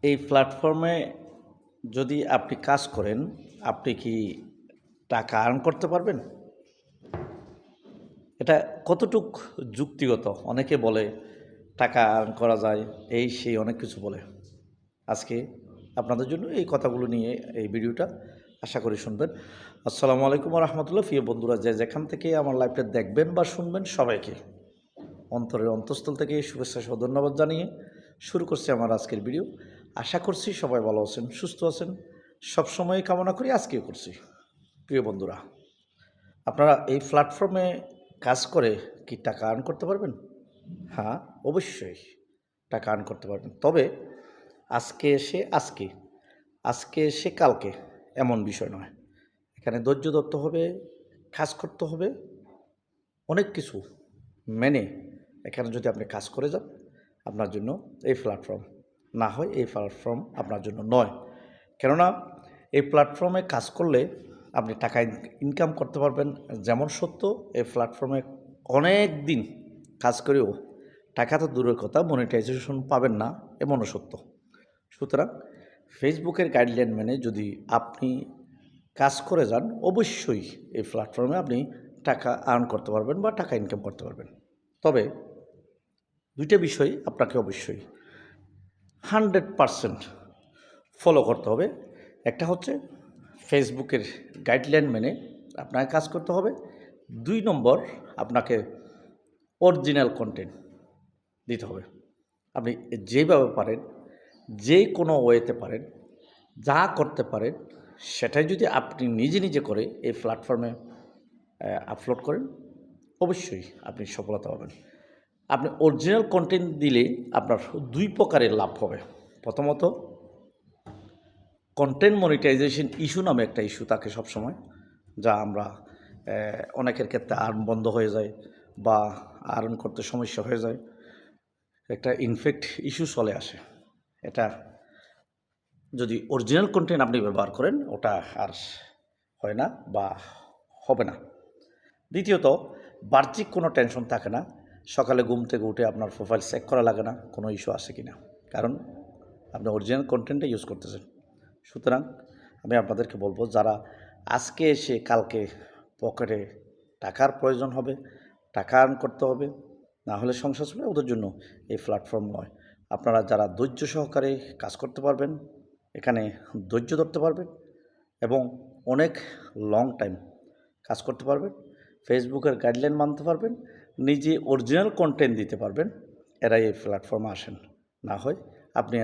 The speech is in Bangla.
এই প্ল্যাটফর্মে যদি আপনি কাজ করেন, আপনি কি টাকা আর্ন করতে পারবেন? এটা কতটুক যুক্তিগত? অনেকে বলে টাকা আর্ন করা যায়, এই সেই অনেক কিছু বলে। আজকে আপনাদের জন্য এই কথাগুলো নিয়ে এই ভিডিওটা আশা করি শুনবেন। আসসালামু আলাইকুম ওয়া রাহমাতুল্লাহ। প্রিয় বন্ধুরা, যে যেখান থেকে আমার লাইভটা দেখবেন বা শুনবেন সবাইকে অন্তরের অন্তঃস্থল থেকে শুভেচ্ছা সহ ধন্যবাদ জানিয়ে শুরু করছি আমার আজকের ভিডিও। আশা করছি সবাই ভালো আছেন, সুস্থ আছেন, সবসময় কামনা করি, আজকেও করছি। প্রিয় বন্ধুরা, আপনারা এই প্ল্যাটফর্মে কাজ করে কি টাকা আর্ন করতে পারবেন? হ্যাঁ, অবশ্যই টাকা আর্ন করতে পারবেন। তবে আজকে এসে কালকে এমন বিষয় নয়। এখানে ধৈর্য ধরতে হবে, কাজ করতে হবে, অনেক কিছু মেনে এখানে যদি আপনি কাজ করে যান, আপনার জন্য এই প্ল্যাটফর্ম না হয় এই প্ল্যাটফর্ম আপনার জন্য নয়। কেননা এই প্ল্যাটফর্মে কাজ করলে আপনি টাকা ইনকাম করতে পারবেন, যেমন সত্য এই প্ল্যাটফর্মে অনেক দিন কাজ করেও টাকা তো দূরের কথা, মনিটাইজেশন পাবেন না, এমনও সত্য। সুতরাং ফেসবুকের গাইডলাইন মেনে যদি আপনি কাজ করে যান, অবশ্যই এই প্ল্যাটফর্মে আপনি টাকা আর্ন করতে পারবেন বা টাকা ইনকাম করতে পারবেন। তবে দুইটা বিষয় আপনাকে অবশ্যই 100% ফলো করতে হবে। একটা হচ্ছে ফেসবুকের গাইডলাইন মেনে আপনাকে কাজ করতে হবে। ২ নম্বর, আপনাকে অরিজিনাল কন্টেন্ট দিতে হবে। আপনি যেভাবে পারেন, যে কোনো ওয়েতে পারেন, যা করতে পারেন সেটাই যদি আপনি নিজে করে এই প্ল্যাটফর্মে আপলোড করেন, অবশ্যই আপনি সফলতা পাবেন। আপনি অরিজিনাল কন্টেন্ট দিলে আপনার ২ প্রকারের লাভ হবে। প্রথমত, কন্টেন্ট মনিটাইজেশন ইস্যু নামে একটা ইস্যু থাকে সবসময়, যা আমরা অনেকের ক্ষেত্রে আর্ন বন্ধ হয়ে যায় বা আর্ন করতে সমস্যা হয়ে যায়। একটা ইনফেক্ট ইস্যু চলে আসে। এটা যদি অরিজিনাল কন্টেন্ট আপনি ব্যবহার করেন, ওটা আর হয় না বা হবে না। দ্বিতীয়ত, বাহ্যিক কোনো টেনশন থাকে না। সকালে ঘুম থেকে উঠে আপনার প্রোফাইল চেক করা লাগে না কোনো ইস্যু আসে কি না, কারণ আপনি অরিজিনাল কন্টেন্টটা ইউজ করতেছেন। সুতরাং আমি আপনাদেরকে বলবো, যারা আজকে এসে কালকে পকেটে টাকার প্রয়োজন হবে, টাকা আর্ন করতে হবে, না হলে সংসার চলে, ওদের জন্য এই প্ল্যাটফর্ম নয়। আপনারা যারা ধৈর্য সহকারে কাজ করতে পারবেন, এখানে ধৈর্য ধরতে পারবেন এবং অনেক লং টাইম কাজ করতে পারবেন, ফেসবুকের গাইডলাইন মানতে পারবেন, নিজে অরিজিনাল কন্টেন্ট দিতে পারবেন, এরাই এই প্ল্যাটফর্মে আসেন। না হয় আপনি